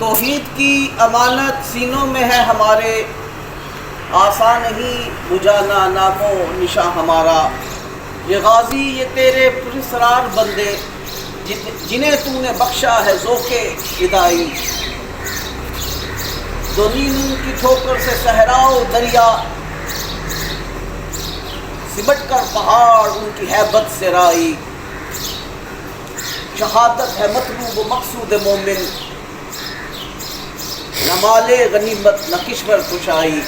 توحید کی امانت سینوں میں ہے ہمارے، آسان نہیں بجھانا نام و نشاں ہمارا۔ یہ غازی یہ تیرے پراسرار بندے، جنہیں تو نے بخشا ہے ذوق فدائی۔ دو نیلوں کی ٹھوکر سے صحرا و دریا، سمٹ کر پہاڑ ان کی ہیبت سے رائی۔ شہادت ہے مطلوب و مقصود مومن، نہ مال غنیمت نہ کشور کشائی۔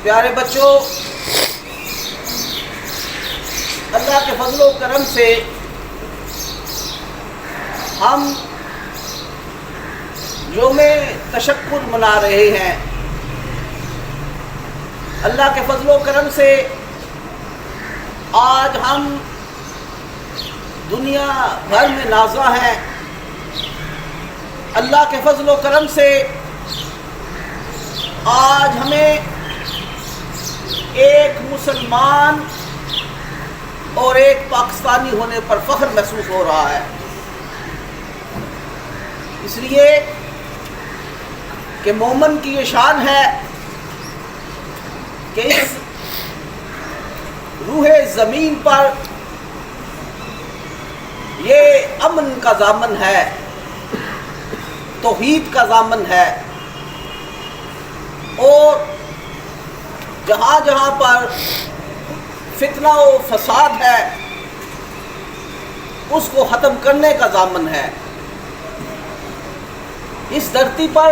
پیارے بچوں، اللہ کے فضل و کرم سے ہم یوم تشکر منا رہے ہیں۔ اللہ کے فضل و کرم سے آج ہم دنیا بھر میں نازاں ہیں۔ اللہ کے فضل و کرم سے آج ہمیں ایک مسلمان اور ایک پاکستانی ہونے پر فخر محسوس ہو رہا ہے، اس لیے کہ مومن کی یہ شان ہے کہ اس روح زمین پر یہ امن کا ضامن ہے، توحید کا ضامن ہے، اور جہاں جہاں پر فتنہ و فساد ہے اس کو ختم کرنے کا ضامن ہے۔ اس دھرتی پر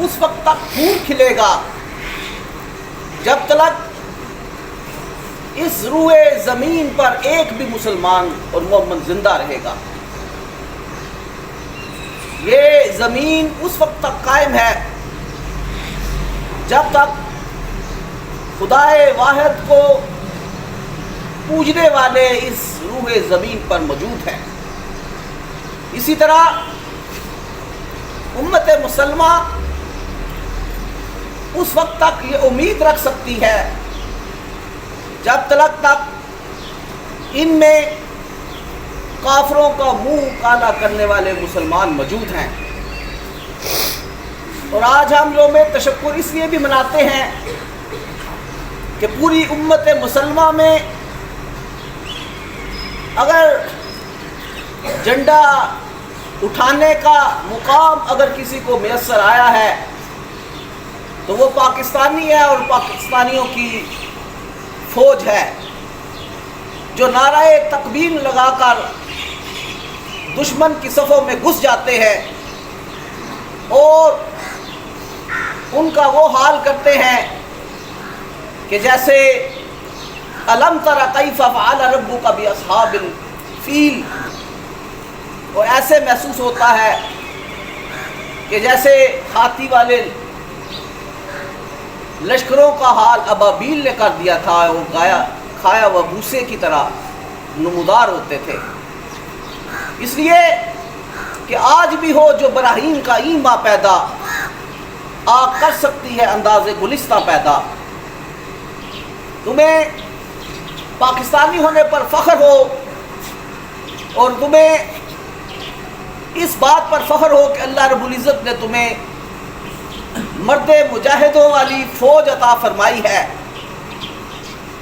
اس وقت تک پھول کھلے گا جب تک اس روح زمین پر ایک بھی مسلمان اور مومن زندہ رہے گا۔ یہ زمین اس وقت تک قائم ہے جب تک خدائے واحد کو پوجنے والے اس روح زمین پر موجود ہیں۔ اسی طرح امت مسلمہ اس وقت تک یہ امید رکھ سکتی ہے جب تک ان میں کافروں کا منہ کالا کرنے والے مسلمان موجود ہیں۔ اور آج ہم یوم تشکر اس لیے بھی مناتے ہیں کہ پوری امت مسلمہ میں اگر جھنڈا اٹھانے کا مقام اگر کسی کو میسر آیا ہے تو وہ پاکستانی ہے، اور پاکستانیوں کی فوج ہے جو نعرہ تکبیر لگا کر دشمن کی صفوں میں گھس جاتے ہیں اور ان کا وہ حال کرتے ہیں کہ جیسے الم تر کیف فعل ربک باصحاب الفیل، اور ایسے محسوس ہوتا ہے کہ جیسے ہاتھی والے لشکروں کا حال ابابیل نے کر دیا تھا، وہ کھایا وہ بھوسے کی طرح نمودار ہوتے تھے۔ اس لیے کہ آج بھی ہو جو براہیم کا ایما پیدا، آگ کر سکتی ہے انداز گلستہ پیدا۔ تمہیں پاکستانی ہونے پر فخر ہو، اور تمہیں اس بات پر فخر ہو کہ اللہ رب العزت نے تمہیں مرد مجاہدوں والی فوج عطا فرمائی ہے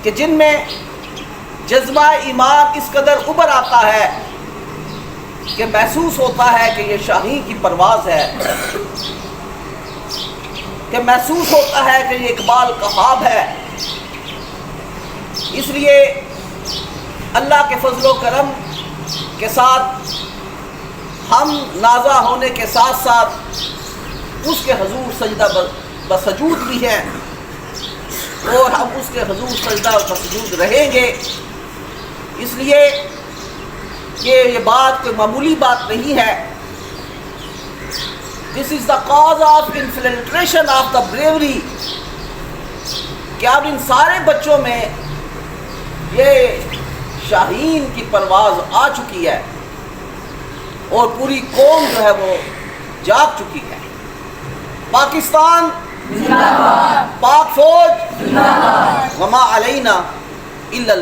کہ جن میں جذبہ ایمان اس قدر ابھر آتا ہے کہ محسوس ہوتا ہے کہ یہ شاہین کی پرواز ہے، کہ محسوس ہوتا ہے کہ یہ اقبال کا خواب ہے۔ اس لیے اللہ کے فضل و کرم کے ساتھ ہم نازا ہونے کے ساتھ ساتھ اس کے حضور سجدہ بسجود بھی ہیں، اور ہم اس کے حضور سجدہ بسجود رہیں گے۔ اس لیے کہ یہ بات کوئی معمولی بات نہیں ہے۔ This is the cause of infiltration of the bravery، کہ اب ان سارے بچوں میں یہ شاہین کی پرواز آ چکی ہے، اور پوری قوم جو ہے وہ جاگ چکی ہے۔ پاکستان زندہ باد، پاک فوج زندہ باد، وما علینا الا